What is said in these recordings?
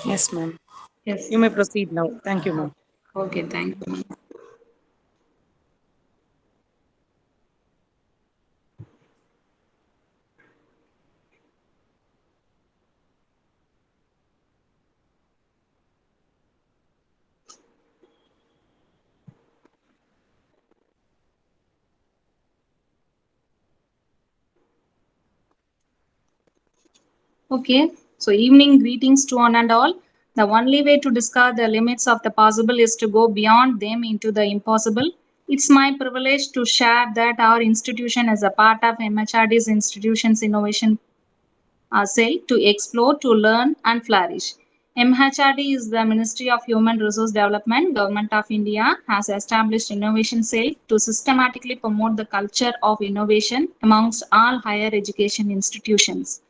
Yes, ma'am. Yes. You may proceed now. Thank you, ma'am. Okay, thank you. Okay, so evening greetings to one and all. The only way to discover the limits of the possible is to go beyond them into the impossible. It's my privilege to share that our institution is a part of MHRD's Institutions Innovation Cell to explore, to learn, and flourish. MHRD is the Ministry of Human Resource Development. Government of India has established Innovation Cell to systematically promote the culture of innovation amongst all higher education institutions.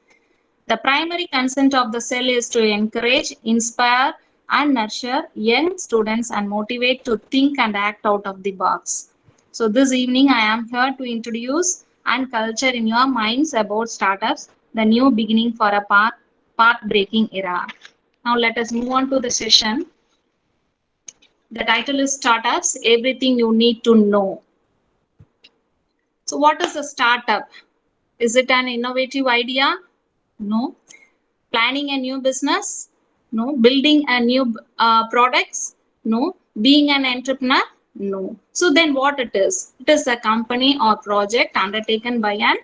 The primary concern of the cell is to encourage, inspire, and nurture young students and motivate to think and act out of the box. So, this evening I am here to introduce and culture in your minds about startups, the new beginning for a path breaking era. Now, let us move on to the session. The title is Startups Everything You Need to Know. So, what is a startup? Is it an innovative idea? No. Planning a new business? No. Building a new products? No. Being an entrepreneur? No. So then what it is? It is a company or project undertaken by an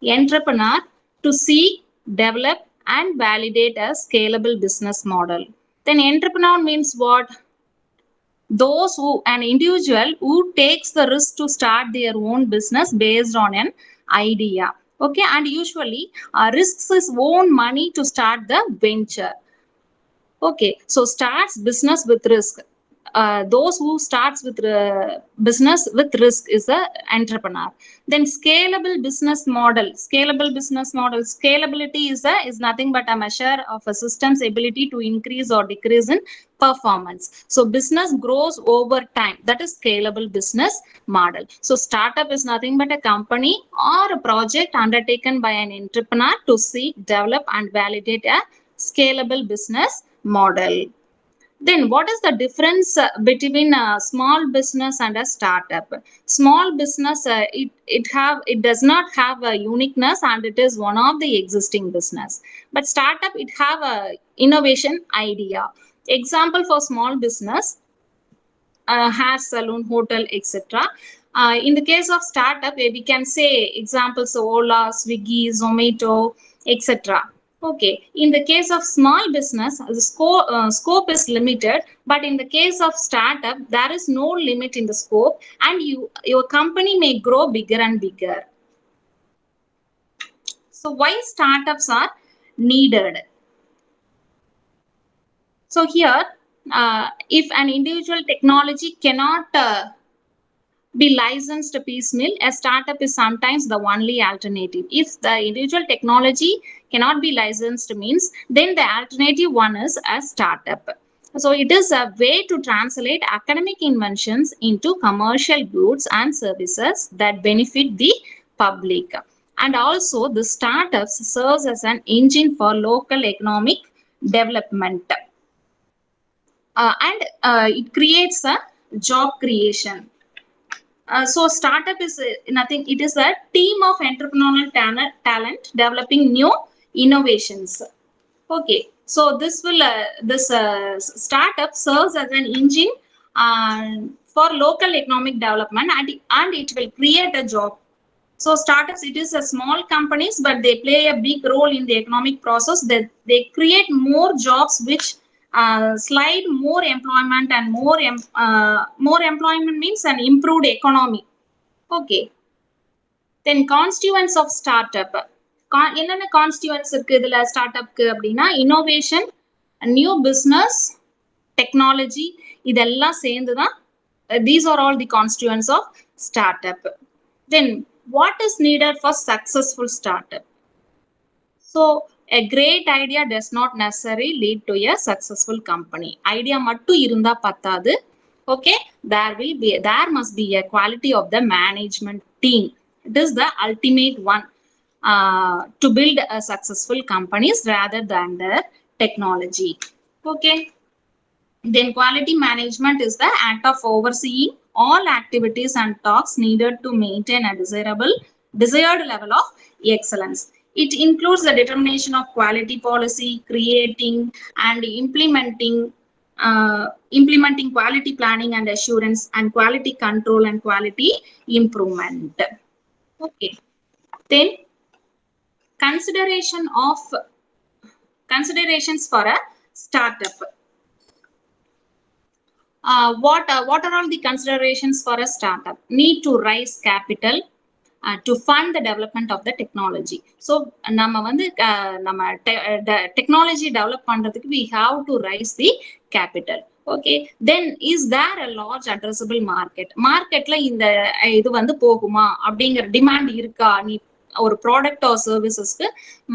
entrepreneur to seek, develop, and validate a scalable business model. Then entrepreneur means what? Those who, an individual who takes the risk to start their own business based on an idea. Okay, and usually risks his own money to start the venture. Okay, so starts business with risk. Those who starts with business with risk is a entrepreneur. Then scalable business model. Scalable business model. Scalability is nothing but a measure of a system's ability to increase or decrease in performance. So business grows over time. That is scalable business model. So startup is nothing but a company or a project undertaken by an entrepreneur to seek, develop, and validate a scalable business model. Then what is the difference between a small business and a startup? Small business, it does not have a uniqueness and it is one of the existing business. But startup, it have a innovation idea. Example for small business, has salon, hotel, etc. In the case of startup, we can say examples of Ola, Swiggy, Zomato, etc. Okay, in the case of small business, the scope is limited, but in the case of startup, there is no limit in the scope, and your company may grow bigger and bigger. So, why startups are needed? So here, if an individual technology cannot be licensed piecemeal, a startup is sometimes the only alternative. If the individual technology cannot be licensed means, then the alternative one is a startup. So it is a way to translate academic inventions into commercial goods and services that benefit the public. And also the startups serves as an engine for local economic development. And it creates a job creation. So startup is nothing, it is a team of entrepreneurial talent developing new innovations. Okay, so this startup serves as an engine for local economic development, and it will create a job. So startups, it is a small companies, but they play a big role in the economic process. They create more jobs, which slide more employment, and more employment means an improved economy. Okay. Then constituents of startup. என்னென்ன constituents இருக்கு இதுல ஸ்டார்ட்அப்க்கு அப்படின்னா innovation, new business, technology, இதெல்லாம் சேர்ந்து தான் these are all the constituents of startup. Then what is needed for successful startup? So a great idea does not necessarily lead to a successful company. Idea மட்டும் இருந்தா பத்தாது. Okay, there must be a quality of the management team. It is the ultimate one to build a successful companies rather than their technology. Okay. Then quality management is the act of overseeing all activities and tasks needed to maintain a desired level of excellence. It includes the determination of quality policy, creating and implementing quality planning and assurance, and quality control and quality improvement. Okay. Then considerations for a startup. What are all the considerations for a startup? Need to raise capital to fund the development of the technology. So நம்ம வந்து நம்ம technology develop பண்றதுக்கு we have to raise the capital. Okay, then is there a large addressable marketல இந்த இது வந்து போகுமா அப்படிங்கிற demand இருக்கா? நீ ஒரு ப்ராடக்ட் ஆர் சர்வீசஸ்க்கு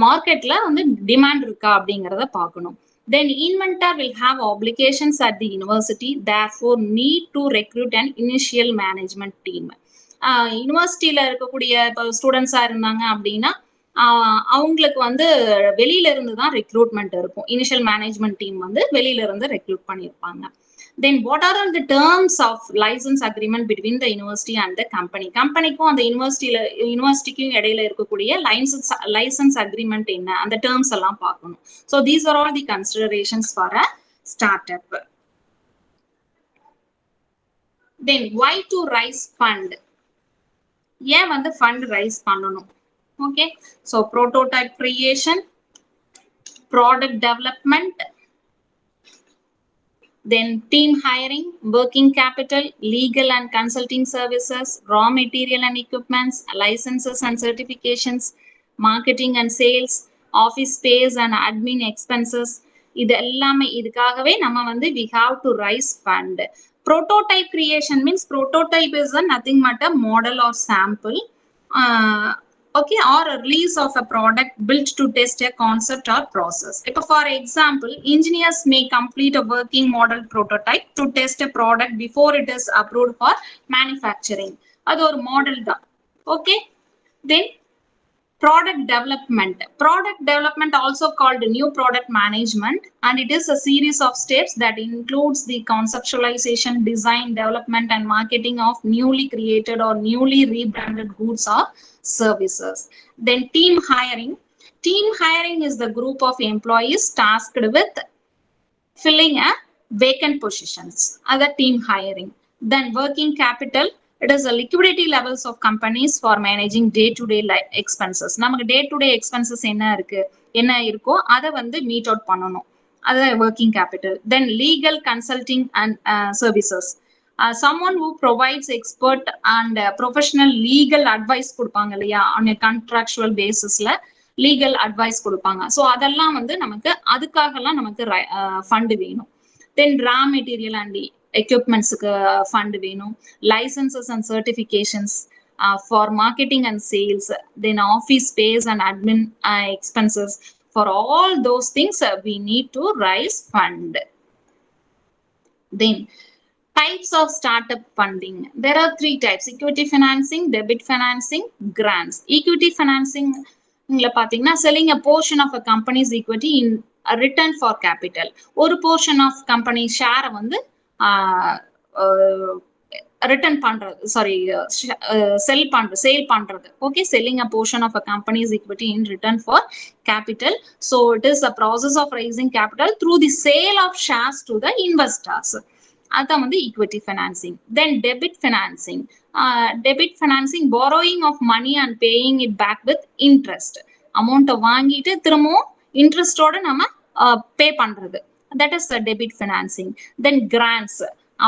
மார்க்கெட்ல வந்து டிமாண்ட் இருக்கா அப்படிங்கிறத பார்க்கணும். Then inventor will have obligations at the university, therefore need to recruit an initial management team. யூனிவர்சிட்டியில இருக்கக்கூடிய இப்போ ஸ்டூடெண்ட்ஸா இருந்தாங்க அப்படின்னா அவங்களுக்கு வந்து வெளியில இருந்து தான் ரெக்ரூட்மெண்ட் இருக்கும். இனிஷியல் மேனேஜ்மெண்ட் டீம் வந்து வெளியில இருந்து ரெக்ரூட் பண்ணியிருப்பாங்க. Then what are all the terms of license agreement between the university and the company? கம்பெனிக்கும் அந்த யூனிவர்சிட்டிக்கும் இடையில இருக்கக்கூடிய லைசன்ஸ் அக்ரிமெண்ட் என்ன, அந்த டேர்ம்ஸ் எல்லாம் பார்க்கணும். So these are all the considerations for a startup. Then why to raise fund? ஏன் வந்து fund raise பண்ணணும்? Okay, so prototype creation, product development, then team hiring, working capital, legal and consulting services, raw material and equipments, licenses and certifications, marketing and sales, office space and admin expenses. இது எல்லாமே இதுக்காகவே நம்ம வந்து we have to raise fund. Prototype creation means prototype is nothing but a model or sample, okay, or a release of a product built to test a concept or process. For example, engineers may complete a working model prototype to test a product before it is approved for manufacturing. அது ஒரு model தான். Okay, then product development also called new product management, and it is a series of steps that includes the conceptualization, design, development and marketing of newly created or newly rebranded goods or services. Then team hiring is the group of employees tasked with filling a vacant positions, other team hiring. Then working capital, it is the liquidity levels of companies for managing day-to-day expenses. நமக்கு day-to-day expenses என்ன இருக்கோ அதை வந்து meet out பண்ணணும், அது working capital. Then legal consulting and services, someone who provides expert and professional legal advice கொடுப்பாங்க இல்லையா, on a contractual basisல legal advice கொடுப்பாங்க. ஸோ அதெல்லாம் வந்து நமக்கு அதுக்காகலாம் நமக்கு ஃபண்ட் வேணும். Then raw material and equipments fund வேணும், licenses and certifications for marketing and sales, then office space and admin expenses. For all those things we need to raise fund. Then types of startup funding, there are 3 types: equity financing, debit financing, grants. Equity financing பாத்தீங்கன்னா selling a portion of a company's equity in a return for capital. ஒரு portion of company share வந்து return பண்றது, sorry sale பண்றது. Okay, selling a portion of a company's equity in return for capital. So it is a process of raising capital through the sale of shares to the investors. அதான் வந்து equity financing. Then debit financing, borrowing of money and paying it back with interest. அமௌண்ட்டை வாங்கிட்டு திரும்பவும் இன்ட்ரெஸ்டோட நம்ம பே பண்றது, that is the debit financing. Then grants,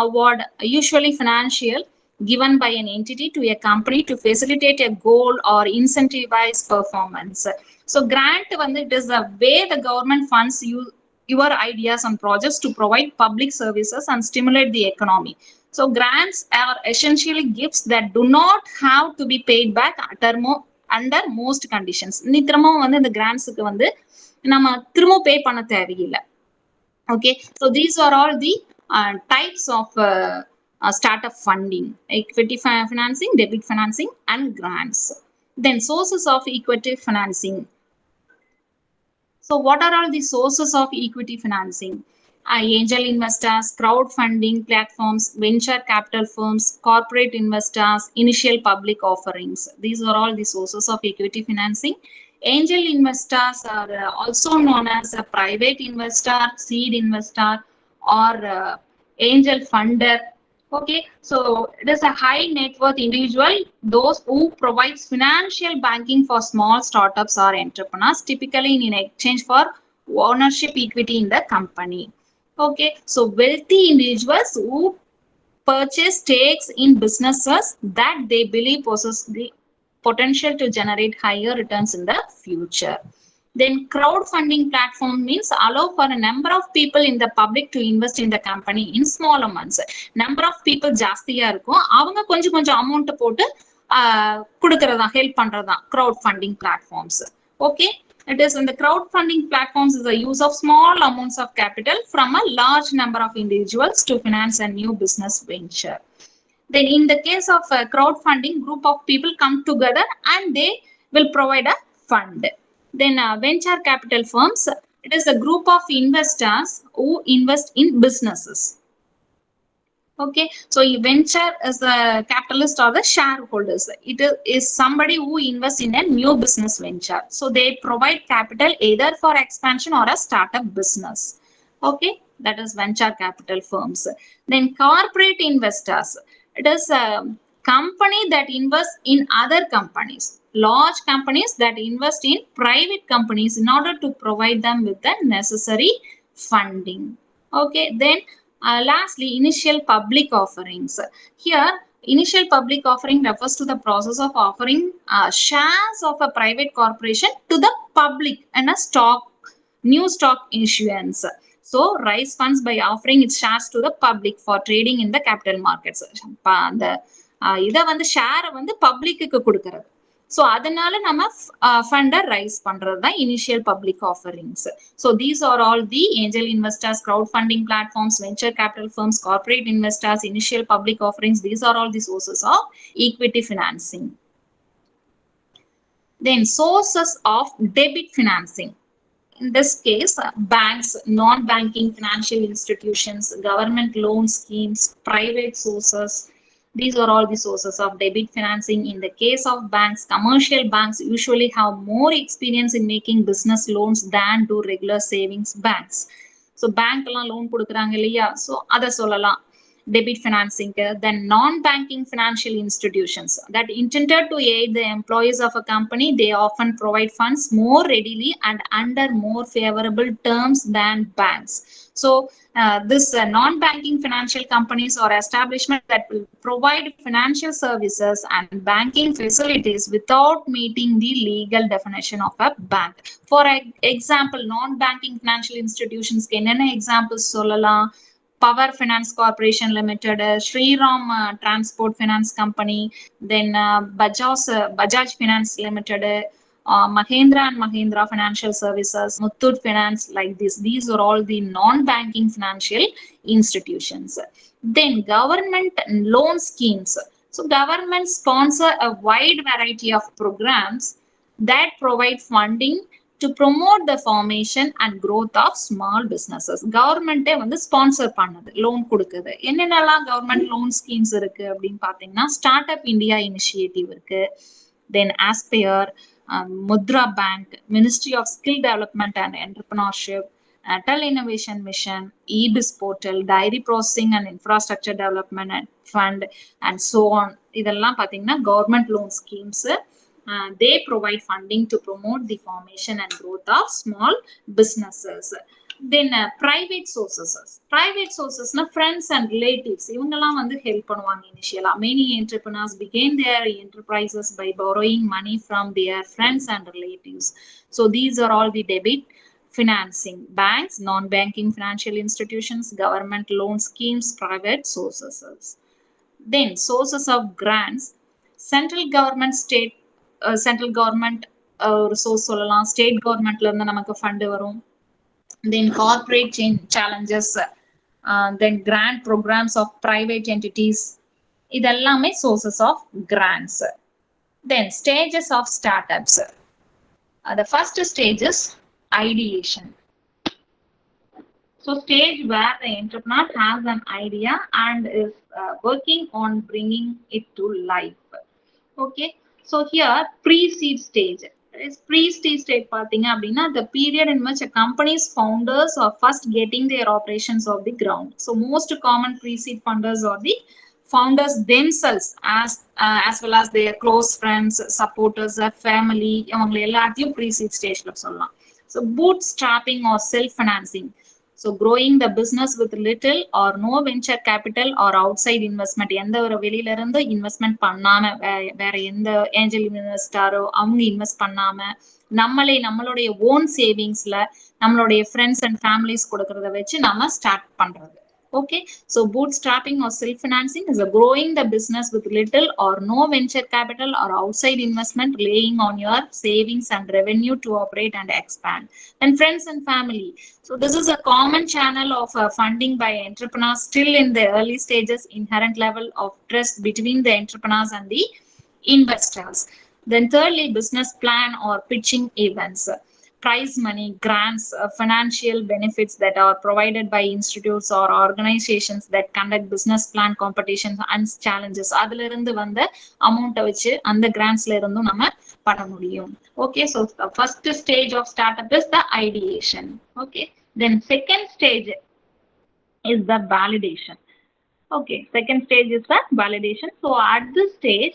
award, usually financial, given by an entity to a company to facilitate a goal or incentivize performance. So grant வந்து it is the way the government funds your ideas and projects to provide public services and stimulate the economy. So grants are essentially gifts that do not have to be paid back under most conditions. நீ திரும்பவும் வந்து இந்த கிராண்ட்ஸுக்கு வந்து நம்ம திரும்ப பே பண்ண தேவையில்லை. Okay, so these are all the types of startup funding: equity financing, debit financing and grants. Then sources of equity financing. So what are all the sources of equity financing? angel investors, crowdfunding platforms, venture capital firms, corporate investors, initial public offerings. These are all the sources of equity financing. Angel investors are also known as a private investor, seed investor, or angel funder. Okay, so it is a high net worth individual, those who provides financial banking for small startups or entrepreneurs, typically in exchange for ownership equity in the company. Okay, so wealthy individuals who purchase stakes in businesses that they believe possess the potential to generate higher returns in the future. Then crowdfunding platform means allow for a number of people in the public to invest in the company in small amounts. Number of people ஜாஸ்தியா இருக்கும், அவங்க கொஞ்சம் கொஞ்சம் amount போட்டு கொடுக்கறதா, help பண்றதா crowdfunding platforms. Okay, it is in the crowdfunding platforms is the use of small amounts of capital from a large number of individuals to finance a new business venture. Then in the case of crowdfunding, group of people come together and they will provide a fund. Then venture capital firms, it is a group of investors who invest in businesses. Okay, so venture is the capitalist or the shareholders. It is somebody who invests in a new business venture. So they provide capital either for expansion or a startup business. Okay, that is venture capital firms. Then corporate investors, it is a company that invests in other companies, large companies that invest in private companies in order to provide them with the necessary funding. Okay, then lastly, initial public offerings. Here, initial public offering refers to the process of offering shares of a private corporation to the public and a new stock issuance. So, raise funds by offering its shares to the public for trading in the capital markets. அந்த இதை வந்து ஷேரை வந்து பப்ளிக்கு கொடுக்கறது. So அதனால நம்ம ஃபண்டை ரைஸ் பண்றது தான் initial public offerings. So these are all the angel investors, crowd funding platforms, venture capital firms, corporate investors, initial public offerings. These are all the sources of equity financing. Then sources of debit financing. In this case, banks, non-banking financial institutions, government loan schemes, private sources. These are all the sources of debit financing. In the case of banks, commercial banks usually have more experience in making business loans than do regular savings banks. So bank la loan kudukranga illaya, so adha sollalam debit financing. Then non-banking financial institutions that intended to aid the employees of a company, they often provide funds more readily and under more favorable terms than banks. So this non-banking financial companies or establishment that will provide financial services and banking facilities without meeting the legal definition of a bank. For example, non-banking financial institutions can enna examples sollalam: Power Finance Corporation Limited, Shriram Transport Finance Company, then Bajaj Finance Limited, Mahindra and Mahindra Financial Services, Muthoot Finance, like this. These are all the non-banking financial institutions. Then government loan schemes. So government sponsor a wide variety of programs that provide funding to promote the formation and growth of small businesses. Government வந்து sponsor பண்ணுது, loan கொடுக்குது. என்னென்னலாம் government loan schemes இருக்கு அப்படின்னு பார்த்தீங்கன்னா, start up India initiative இருக்கு, then aspire, Mudra bank, ministry of skill development and entrepreneurship, Atal Innovation Mission, EBIS portal, Dairy Processing and Infrastructure Development Fund, and so on. இதெல்லாம் பார்த்தீங்கன்னா government loan schemes. They provide funding to promote the formation and growth of small businesses. Then private sources. Private sources na friends and relatives. இவங்கெல்லாம் வந்து help பண்ணுவாங்க இனிஷியலா. Many entrepreneurs began their enterprises by borrowing money from their friends and relatives. So these are all the debit financing: banks, non-banking financial institutions, government loan schemes, private sources. Then sources of grants: central government, state central government ஒரு source சொல்லலாம், state கவர்மெண்ட்ல இருந்து நமக்கு fund வரும். Then corporate challenges, then grant programs of private entities, இதெல்லாமே sources of grants. Then stages of start ups. The first stage is ideation. So stage where the entrepreneur has an idea and is working on bringing it to life. Okay, so here pre-seed stage. Is pre-seed stage பார்த்தீங்க அப்படின்னா the period in which a company's founders are first getting their operations off the ground. So most common pre-seed funders are the founders themselves as well as their close friends, supporters, their family, அவங்க எல்லாத்தையும் pre-seed stageல சொல்லலாம். So bootstrapping or self-financing. So growing the business with little or no venture capital or outside investment. எந்த ஒரு வெளியில இருந்து investment பண்ணாம வேற எந்த ஏஞ்சல் இன்வெஸ்டாரோ அவங்க இன்வெஸ்ட் பண்ணாம நம்மளுடைய ஓன் சேவிங்ஸ்ல நம்மளுடைய ஃப்ரெண்ட்ஸ் அண்ட் ஃபேமிலிஸ் கொடுக்கறத வச்சு நம்ம ஸ்டார்ட் பண்றது. Okay, so bootstrapping or self-financing is a growing the business with little or no venture capital or outside investment, laying on your savings and revenue to operate and expand. And friends and family. So this is a common channel of funding by entrepreneurs still in the early stages, inherent level of trust between the entrepreneurs and the investors. Then thirdly, business plan or pitching events. Prize money, grants, financial benefits that are provided by institutes or organizations that conduct business plan competitions and challenges. அதுல இருந்து வந்த அமௌண்ட்டை வச்சு அந்த கிராண்ட்ஸ்ல இருந்தும் நம்ம பண்ண முடியும். Okay, so the first stage of startup is the ideation. Okay, then second stage is the validation. Okay, second stage is the validation. So at this stage,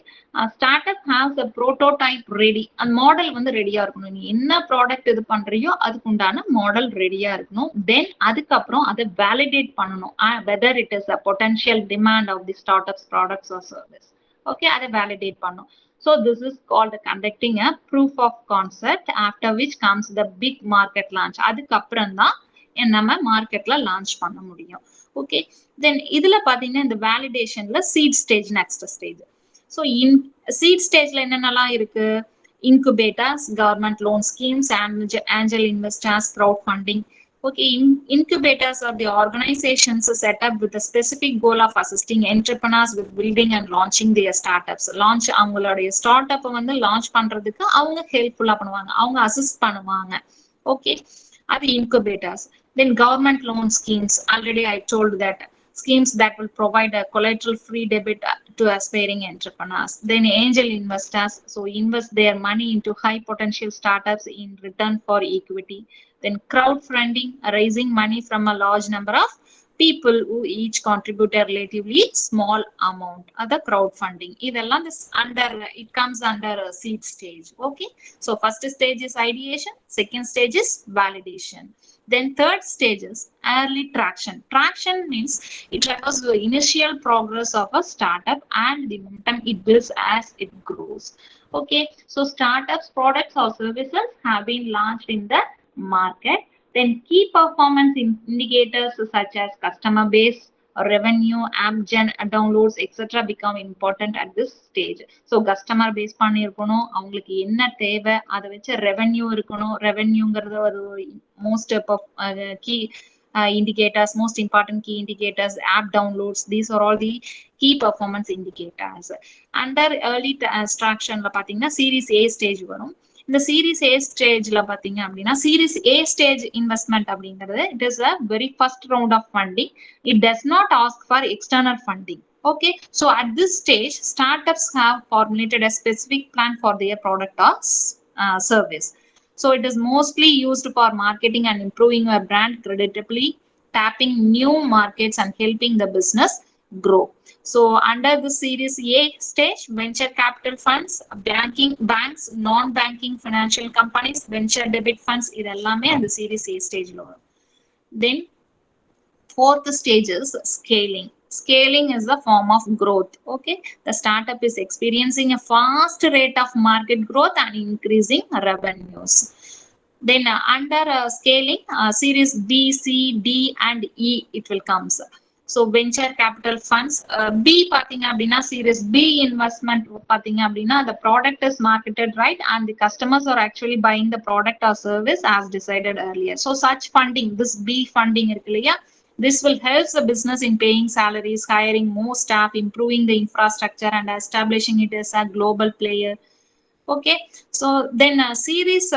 startup has a prototype ready. And model வந்து ரெடியா இருக்கணும். நீ என்ன product இது பண்றியோ அதுக்கு உண்டான model ரெடியா இருக்கணும். தென் அதுக்கப்புறம் அதை வேலிடேட் பண்ணணும். whether it is a potential demand of the startup's products or service. Okay, அதை வேலிடேட் பண்ணணும். So this is called conducting a proof of concept, after which comes the big market launch. அதுக்கப்புறம் தான் நம்ம மார்க்கெட்ல launch பண்ண முடியும். Okay, தென் இதுல பாத்தீங்கன்னா இந்த வேலிடேஷன்ல seed stage next stage. So seed ஸ்டேஜ்ல என்னென்னலாம் இருக்கு? Incubators, government loan schemes, angel investors, crowdfunding. Okay, incubators are the organizations set up with a specific goal of assisting entrepreneurs with building and launching their startups. Launch அவங்களுடைய start up வந்து launch பண்றதுக்கு அவங்க ஹெல்ப்ஃபுல்லா பண்ணுவாங்க, அவங்க assist பண்ணுவாங்க. Okay, அது incubators. Then government loan schemes, already I told that schemes that will provide a collateral free debit to aspiring entrepreneurs. Then angel investors, so invest their money into high potential startups in return for equity. Then crowdfunding, raising money from a large number of people who each contribute a relatively small amount. Other crowdfunding, இதெல்லாம் it comes under a seed stage. Okay, so first stage is ideation, second stage is validation. Then third stage is early traction. Traction means it refers to the initial progress of a startup and the momentum it builds as it grows. Okay, so startups, products or services have been launched in the market. Then key performance indicators such as customer base, revenue, app downloads, etc. become important at this stage. So customer base பண்ணிருக்கணும், அவங்களுக்கு என்ன தேவை, அதை வச்சு revenue இருக்கணும். ரெவென்யூங்கிறது ஒரு most key indicators, most important key indicators, app downloads. These are all the key performance indicators. Under early traction பாத்தீங்கன்னா series A stage வரும். இந்த சீரிஸ் ஏ ஸ்டேஜ்ல பாத்தீங்க அப்படின்னா சீரிஸ் ஏ ஸ்டேஜ் இன்வெஸ்ட்மெண்ட் அப்படிங்கிறது it is a very first round of funding. It does not ask for external funding. Okay, so at this stage startups have formulated a specific plan for their product or service. So it is mostly used for marketing and improving your brand creditably, tapping new markets and helping the business grow. So under the series A stage, venture capital funds, banks, non-banking financial companies, venture debit funds, idellame and the series A stage lo. Then fourth stage is scaling. Scaling is the form of growth. Okay, the startup is experiencing a fast rate of market growth and increasing revenues. Then under scaling, series B, C, D and E it will comes. So venture capital funds, B பாத்தீங்க அப்படின்னா series B investment பாத்தீங்க அப்படின்னா the product is marketed right and the customers are actually buying the product or service as decided earlier. So such funding, this B funding இருக்கு இல்லையா, this will help the business in paying salaries, hiring more staff, improving the infrastructure and establishing it as a global player. Okay, so then series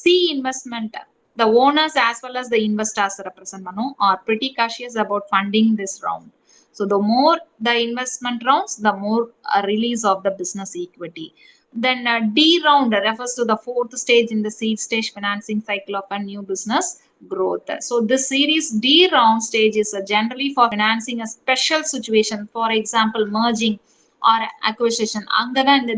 C investment the owners as well as the investors represent பண்ணும் are pretty cautious about funding this round. So the more the investment rounds, the more release of the business equity. Then D round refers to the fourth stage in the seed stage financing cycle of a new business growth. So this series D round stage is generally for financing a special situation, for example merging or acquisition. அங்கதான் இந்த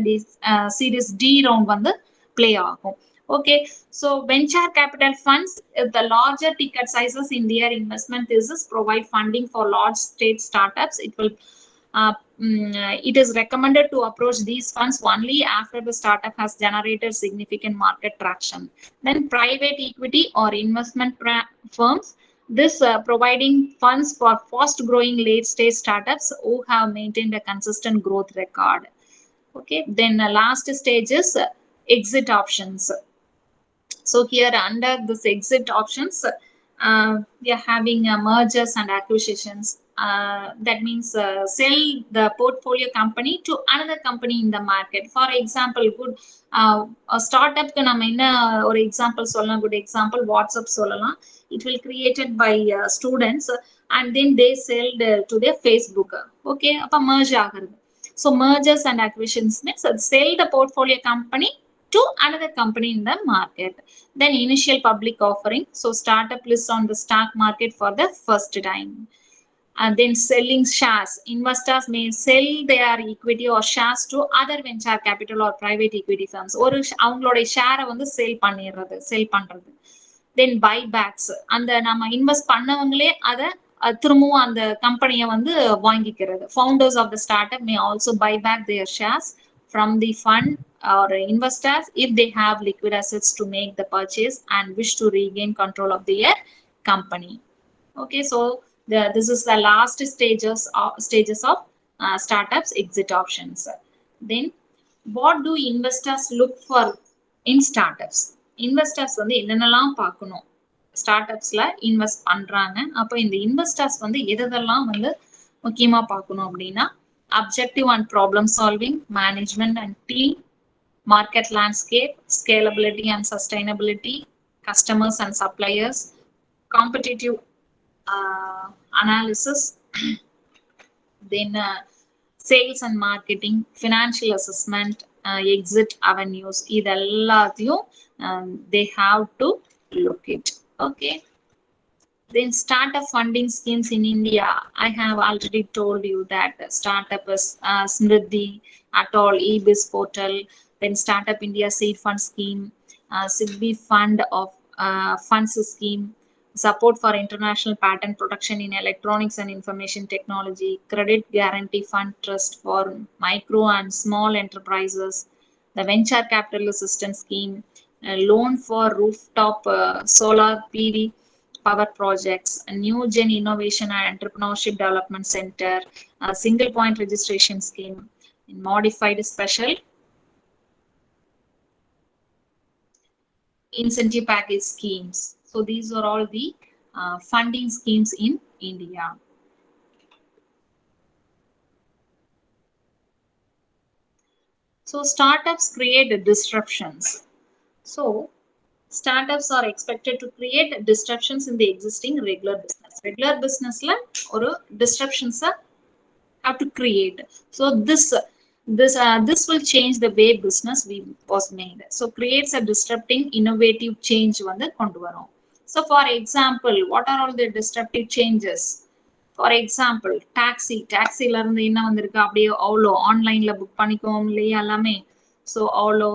series D round வந்து play ஆகும். Okay, so venture capital funds, the larger ticket sizes in their investment thesis provide funding for large stage startups. It is recommended to approach these funds only after the startup has generated significant market traction. Then private equity or investment firms, this providing funds for fast growing late stage startups who have maintained a consistent growth record. Okay, then last stage is exit options. So here under this exit options, we are having mergers and acquisitions. That means sell the portfolio company to another company in the market. For example, good a startup ku nama enna or example solla, good example WhatsApp சொல்லலாம். It will created by students and then they sell to their Facebook. Okay, appa merge ஆகுறது. So mergers and acquisitions means sell the portfolio company to another company in the market. Then initial public offering. So startup lists on the stock market for the first time. And then selling shares. Investors may sell their equity or shares to other venture capital or private equity firms. ஒரு அவங்களோட ஷேரை வந்து sale பண்றது. Then buybacks. அந்த நம்ம invest பண்ணவங்களே அதை திரும்பவும் அந்த கம்பெனியை வந்து வாங்கிக்கிறது. Founders of the startup may also buy back their shares from the fund or investors if they have liquid assets to make the purchase and wish to regain control of their company. Okay, so this is the last stages of startups exit options. Then what do investors look for in startups? Investors வந்து என்னென்னலாம் பார்க்கணும் ஸ்டார்ட்அப்ஸ்ல invest பண்றாங்க. அப்போ இந்த investors வந்து எதெல்லாம் வந்து முக்கியமா பார்க்கணும் அப்படின்னா objective and problem solving, management and team, market landscape, scalability and sustainability, customers and suppliers, competitive analysis, then sales and marketing, financial assessment, exit avenues. இதெல்லாத்தையும் they have to look it. Okay. Then startup funding schemes in India. I have already told you that startup is Smriddhi, Atoll, eBiz portal, then Startup India Seed Fund Scheme, SIDBI Fund of Funds Scheme, support for international patent protection in electronics and information technology, Credit Guarantee Fund Trust for micro and small enterprises, the Venture Capital Assistance Scheme, loan for rooftop solar PV power projects, a new gen innovation and entrepreneurship development center, a single point registration scheme, modified special incentive package schemes. So these are all the funding schemes in India. So startups create disruptions. So startups are expected to create disruptions in the existing regular business. Regular business la oru disruptions have to create. So this will change the way business was made. So creates a disrupting innovative change வந்து கொண்டு வரும். So for example, what are all the disruptive changes? For example, taxiல இருந்து என்ன வந்திருக்கு, அப்படியே அவ்வளோ ஆன்லைன்ல book பண்ணிக்கோம் இல்லையா எல்லாமே. So அவ்வளோ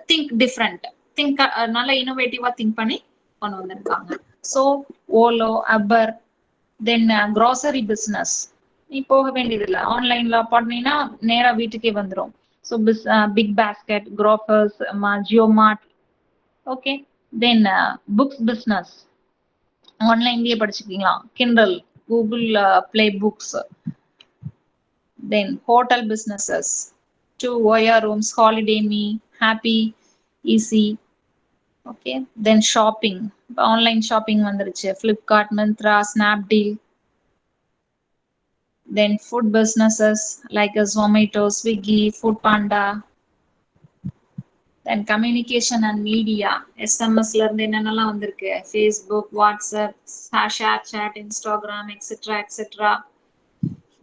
think different, think நல்ல இன்னோவேட்டிவா திங்க் பண்ணி கொண்டு வந்திருக்காங்க. ஸோ ஓலோ, அபர், தென் grocery business. நீ போக வேண்டியதில்லை, ஆன்லைன்ல பண்ணீங்கன்னா நேரா வீட்டுக்கே வந்துடும். So Big Basket, Grofers, JioMart. Okay, then books business ஆன்லைன்லயே படிச்சுக்கலாம், Kindle, Google Play Books. Then hotel businesses, 2 OYR rooms, Holiday Me, Happy, Easy. Okay, then shopping, online shopping வந்துருச்சு, Flipkart, Myntra, Snapdeal. Then food businesses like Zomato, Swiggy, Food Panda. Then communication and media, SMS ல இருந்து என்னென்னலாம் வந்திருக்கு, Facebook, WhatsApp, Share Chat, Instagram, etc. etc.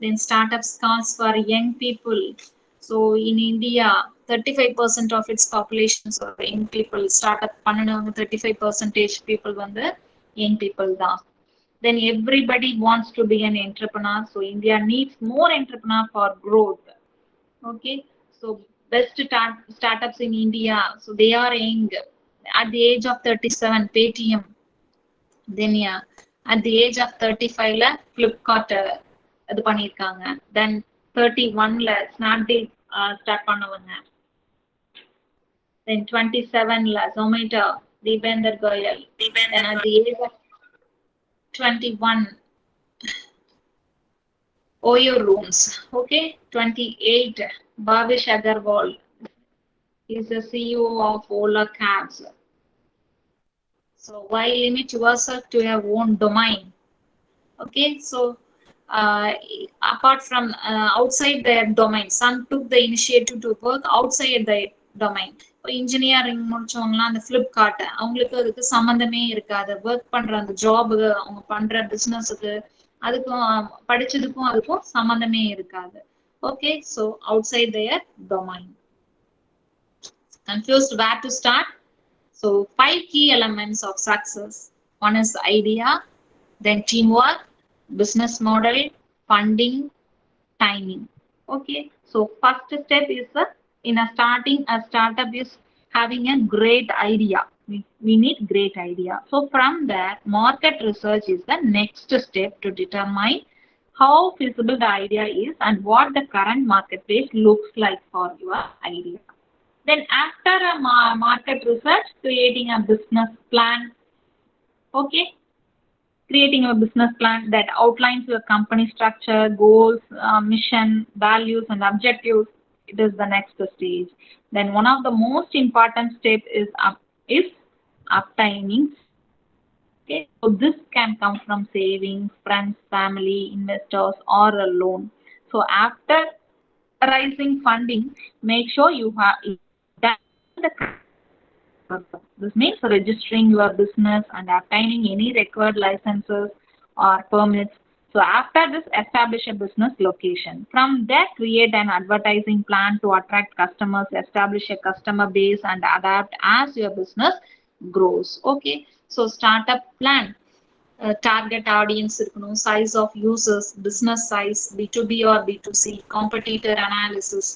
Then startups calls for young people. So in India, 35% of its population are young people. Startup பண்ணனவங்க 35% people வந்து young people தான். Then everybody wants to be an entrepreneur. So India needs more entrepreneur for growth. Okay. So best startups in India. So they are young. At the age of 37, Paytm. Then yeah, at the age of 35 ல Flipkart இது பண்ணிருக்காங்க. Then 31 ல Snapdeal start பண்ணவங்க. Then 27 ல Zomato, Deepinder Goyal. Then at the age of 21, Oyo Rooms. Okay, 28, Bhavish Agarwal is the CEO of Ola Cabs. So why limit yourself to your own domain? Okay, so apart from outside their domain, some took the initiative to work outside their domain. இப்போ engineering முடிச்சவங்கலாம் அந்த Flipkart, அவங்களுக்கு அதுக்கு சம்மந்தமே இருக்காது. Work பண்ற அந்த ஜாபுக்கு, அவங்க பண்ற பிசினஸுக்கு, அதுக்கும் படிச்சதுக்கும் அதுக்கும் சம்மந்தமே இருக்காது. Okay, so outside their domain. Confused where to start? So 5 key elements of success. One is idea, then teamwork, business model, funding, timing. Okay, so first step is in a starting a startup is having a great idea. We need great idea. So from there, market research is the next step to determine how feasible the idea is and what the current marketplace looks like for your idea. Then after a market research, creating a business plan. Okay, creating a business plan that outlines your company structure, goals, mission, values, and objectives. It is the next stage. Then one of the most important steps is obtaining. Okay, so this can come from savings, friends, family, investors, or a loan. So after raising funding, make sure you have done the. This means registering your business and obtaining any required licenses or permits. So after this, establish a business location. From there, create an advertising plan to attract customers, establish a customer base, and adapt as your business grows. Okay, so startup plan. Target audience, size of users, business size, B2B or B2C, competitor analysis.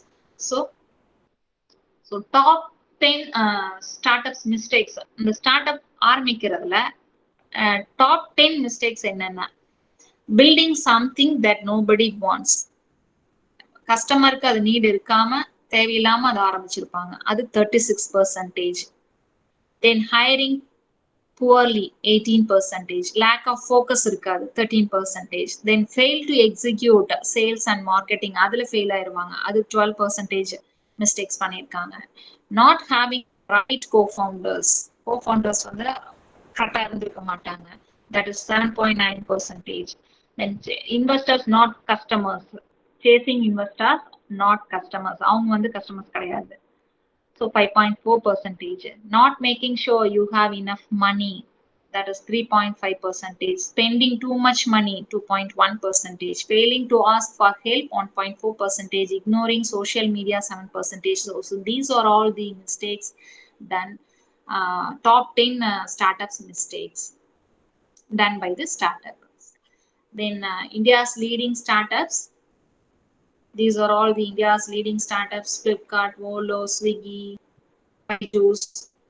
So top 10 startups mistakes. இந்த startup ஆரம்பிக்கிறதுல top 10 mistakes என்னன்னா, building something that nobody wants. கஸ்டமருக்கு அது NEET இருக்காம தேவையில்லாம அதை ஆரம்பிச்சிருப்பாங்க, அது 36%. Then hiring poorly, 18%. Lack of focus இருக்காது, 13%. Then fail to execute sales and marketing, அதுல fail ஆயிருவாங்க, அது 12% mistakes பண்ணிருக்காங்க. Not having right co-founders வந்து கரெக்டா இருந்திருக்க மாட்டாங்க, that is 7.9%. Then investors not customers, chasing investors not customers, அவங்க வந்து customers கிடையாது. So 5.4%. Not making sure you have enough money, that is 3.5%. Spending too much money, 2.1%. Failing to ask for help, 1.4%. Ignoring social media, 7%. So these are all the mistakes done. Top 10 startups mistakes done by the startups. Then India's leading startups. These are all the India's leading startups: Flipkart, Volo, Swiggy, Byju's,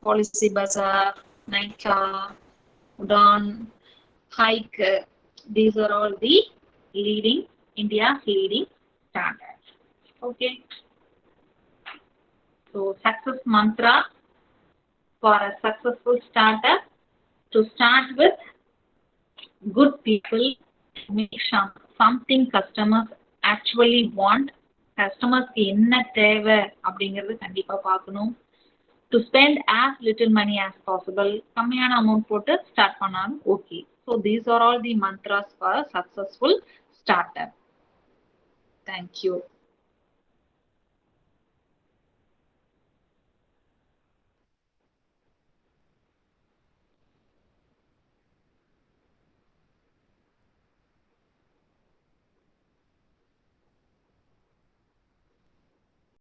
Policybazaar, Nykaa, Udaan, Hike. These are all the India's leading startups. Okay. So success mantra for a successful startup: to start with good people, make something customers actually want. கஸ்டமர்ஸ்க்கு என்ன தேவை அப்படிங்கிறது கண்டிப்பா பார்க்கணும். To spend as little money as possible, கம்மியான amount போட்டு start பண்ணாலும் okay. So these are all the mantras for a successful startup. Thank you.